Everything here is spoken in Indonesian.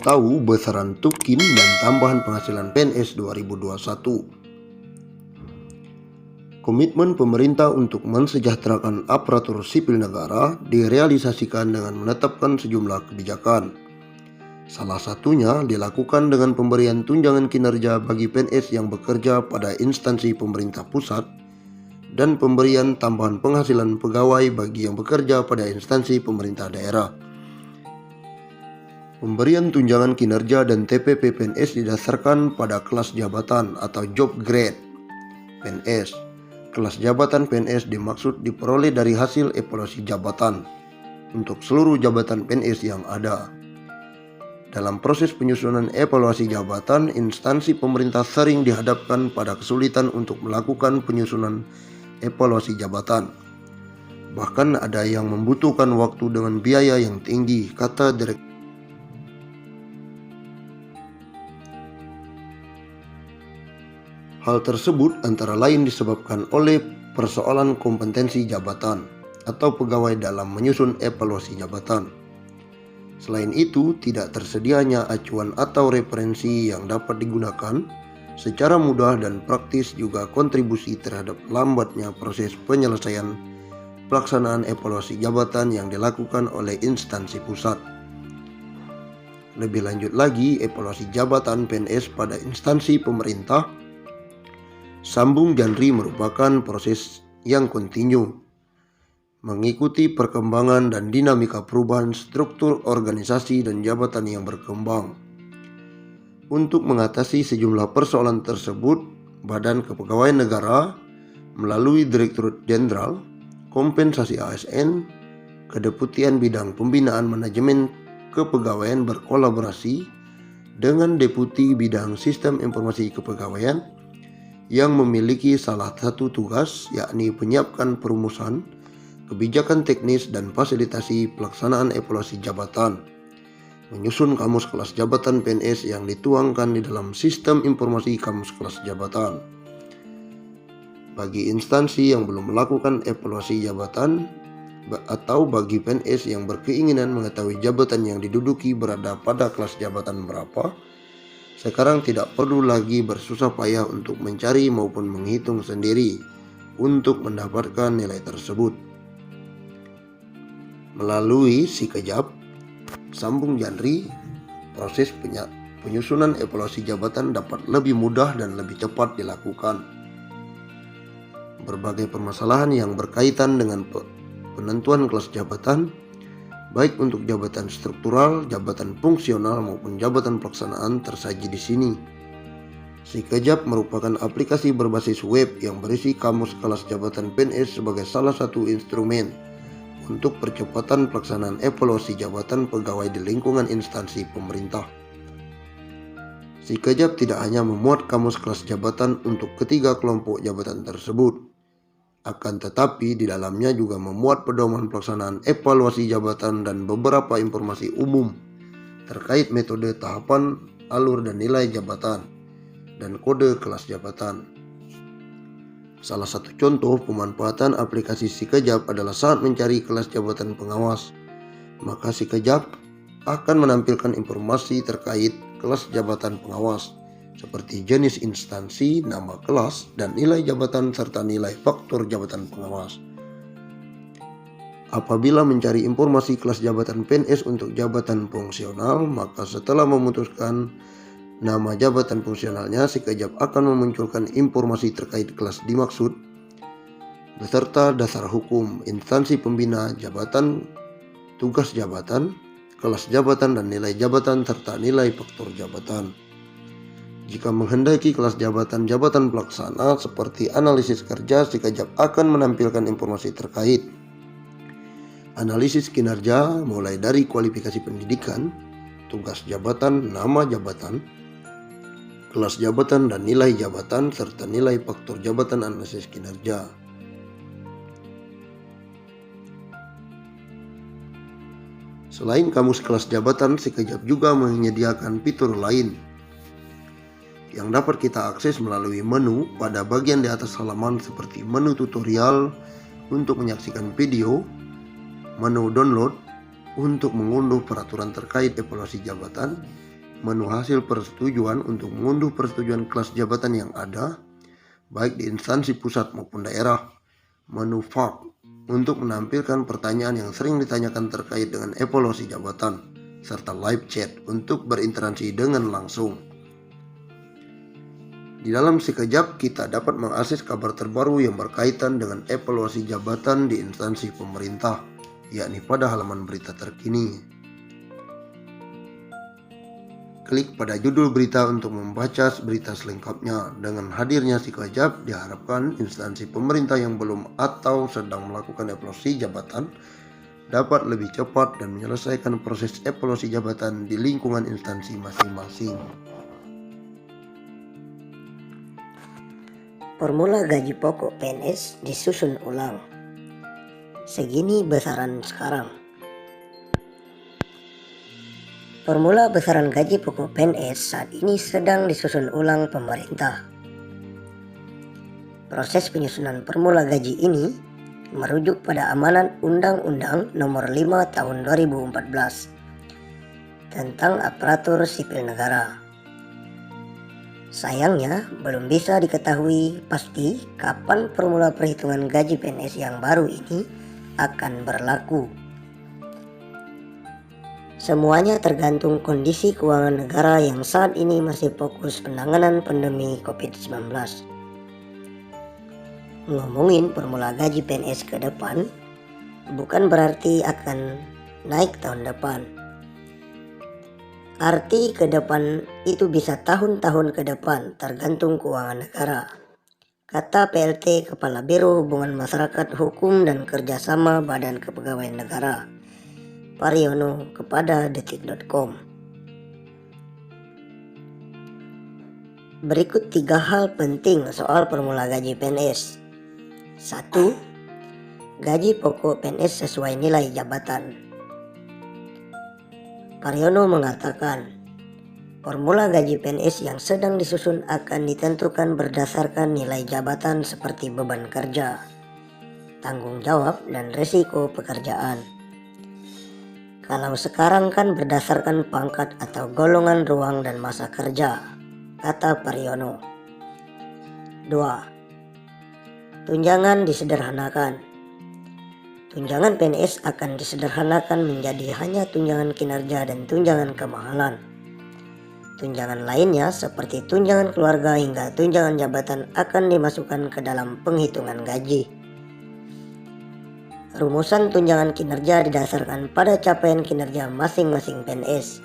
tahu besaran tukin dan tambahan penghasilan PNS 2021. Komitmen pemerintah untuk mensejahterakan aparatur sipil negara direalisasikan dengan menetapkan sejumlah kebijakan. Salah satunya dilakukan dengan pemberian tunjangan kinerja bagi PNS yang bekerja pada instansi pemerintah pusat dan pemberian tambahan penghasilan pegawai bagi yang bekerja pada instansi pemerintah daerah. Pemberian tunjangan kinerja dan TPP PNS didasarkan pada kelas jabatan atau job grade PNS. Kelas jabatan PNS dimaksud diperoleh dari hasil evaluasi jabatan untuk seluruh jabatan PNS yang ada. Dalam proses penyusunan evaluasi jabatan, instansi pemerintah sering dihadapkan pada kesulitan untuk melakukan penyusunan evaluasi jabatan. Bahkan ada yang membutuhkan waktu dengan biaya yang tinggi, kata Direktur. Hal tersebut antara lain disebabkan oleh persoalan kompetensi jabatan atau pegawai dalam menyusun evaluasi jabatan. Selain itu, tidak tersedianya acuan atau referensi yang dapat digunakan secara mudah dan praktis juga kontribusi terhadap lambatnya proses penyelesaian pelaksanaan evaluasi jabatan yang dilakukan oleh instansi pusat. Lebih lanjut lagi, evaluasi jabatan PNS pada instansi pemerintah sambung janri merupakan proses yang kontinu, mengikuti perkembangan dan dinamika perubahan struktur organisasi dan jabatan yang berkembang. Untuk mengatasi sejumlah persoalan tersebut, Badan Kepegawaian Negara melalui Direktorat Jenderal Kompensasi ASN, Kedeputian Bidang Pembinaan Manajemen Kepegawaian berkolaborasi dengan Deputi Bidang Sistem Informasi Kepegawaian yang memiliki salah satu tugas yakni menyiapkan perumusan, kebijakan teknis dan fasilitasi pelaksanaan evaluasi jabatan, menyusun kamus kelas jabatan PNS yang dituangkan di dalam sistem informasi kamus kelas jabatan. Bagi instansi yang belum melakukan evaluasi jabatan atau bagi PNS yang berkeinginan mengetahui jabatan yang diduduki berada pada kelas jabatan berapa, sekarang tidak perlu lagi bersusah payah untuk mencari maupun menghitung sendiri untuk mendapatkan nilai tersebut. Melalui Sikejap sambung janri, proses penyusunan evaluasi jabatan dapat lebih mudah dan lebih cepat dilakukan. Berbagai permasalahan yang berkaitan dengan penentuan kelas jabatan, baik untuk jabatan struktural, jabatan fungsional maupun jabatan pelaksanaan tersaji di sini. Sikejap merupakan aplikasi berbasis web yang berisi kamus kelas jabatan PNS sebagai salah satu instrumen untuk percepatan pelaksanaan evaluasi jabatan pegawai di lingkungan instansi pemerintah. Sikejap tidak hanya memuat kamus kelas jabatan untuk ketiga kelompok jabatan tersebut, akan tetapi di dalamnya juga memuat pedoman pelaksanaan evaluasi jabatan dan beberapa informasi umum terkait metode tahapan, alur dan nilai jabatan, dan kode kelas jabatan. Salah satu contoh pemanfaatan aplikasi Sikejap adalah saat mencari kelas jabatan pengawas. Maka Sikejap akan menampilkan informasi terkait kelas jabatan pengawas, seperti jenis instansi, nama kelas, dan nilai jabatan serta nilai faktor jabatan pengawas. Apabila mencari informasi kelas jabatan PNS untuk jabatan fungsional, maka setelah memutuskan nama jabatan fungsionalnya, Sikejap akan memunculkan informasi terkait kelas dimaksud beserta dasar hukum, instansi pembina jabatan, tugas jabatan, kelas jabatan dan nilai jabatan serta nilai faktor jabatan. Jika menghendaki kelas jabatan-jabatan pelaksana seperti analisis kerja, Sikejap akan menampilkan informasi terkait analisis kinerja mulai dari kualifikasi pendidikan, tugas jabatan, nama jabatan, kelas jabatan dan nilai jabatan, serta nilai faktor jabatan analisis kinerja. Selain kamus kelas jabatan, Sikejap juga menyediakan fitur lain yang dapat kita akses melalui menu pada bagian di atas halaman seperti menu tutorial untuk menyaksikan video, menu download untuk mengunduh peraturan terkait evaluasi jabatan, menu hasil persetujuan untuk mengunduh persetujuan kelas jabatan yang ada, baik di instansi pusat maupun daerah, menu FAQ untuk menampilkan pertanyaan yang sering ditanyakan terkait dengan evaluasi jabatan, serta live chat untuk berinteraksi dengan langsung. Di dalam sekejap kita dapat mengakses kabar terbaru yang berkaitan dengan evaluasi jabatan di instansi pemerintah, yakni pada halaman berita terkini. Klik pada judul berita untuk membaca berita selengkapnya. Dengan hadirnya sekejap, diharapkan instansi pemerintah yang belum atau sedang melakukan evaluasi jabatan dapat lebih cepat dan menyelesaikan proses evaluasi jabatan di lingkungan instansi masing-masing. Formula gaji pokok PNS disusun ulang. Segini besaran sekarang. Formula besaran gaji pokok PNS saat ini sedang disusun ulang pemerintah. Proses penyusunan formula gaji ini merujuk pada amanat Undang-Undang Nomor 5 Tahun 2014 tentang aparatur sipil negara. Sayangnya, belum bisa diketahui pasti kapan formula perhitungan gaji PNS yang baru ini akan berlaku. Semuanya tergantung kondisi keuangan negara yang saat ini masih fokus penanganan pandemi COVID-19. Ngomongin formula gaji PNS ke depan, bukan berarti akan naik tahun depan. Arti ke depan itu bisa tahun-tahun ke depan, tergantung keuangan negara. Kata PLT Kepala Biro Hubungan Masyarakat Hukum dan Kerjasama Badan Kepegawaian Negara, Pariono, kepada detik.com. Berikut 3 hal penting soal formula gaji PNS. 1. Gaji pokok PNS sesuai nilai jabatan. Pariono mengatakan, formula gaji PNS yang sedang disusun akan ditentukan berdasarkan nilai jabatan seperti beban kerja, tanggung jawab, dan resiko pekerjaan. Kalau sekarang kan berdasarkan pangkat atau golongan ruang dan masa kerja, kata Pariono. 2. Tunjangan disederhanakan. Tunjangan PNS akan disederhanakan menjadi hanya tunjangan kinerja dan tunjangan kemahalan. Tunjangan lainnya seperti tunjangan keluarga hingga tunjangan jabatan akan dimasukkan ke dalam penghitungan gaji. Rumusan tunjangan kinerja didasarkan pada capaian kinerja masing-masing PNS.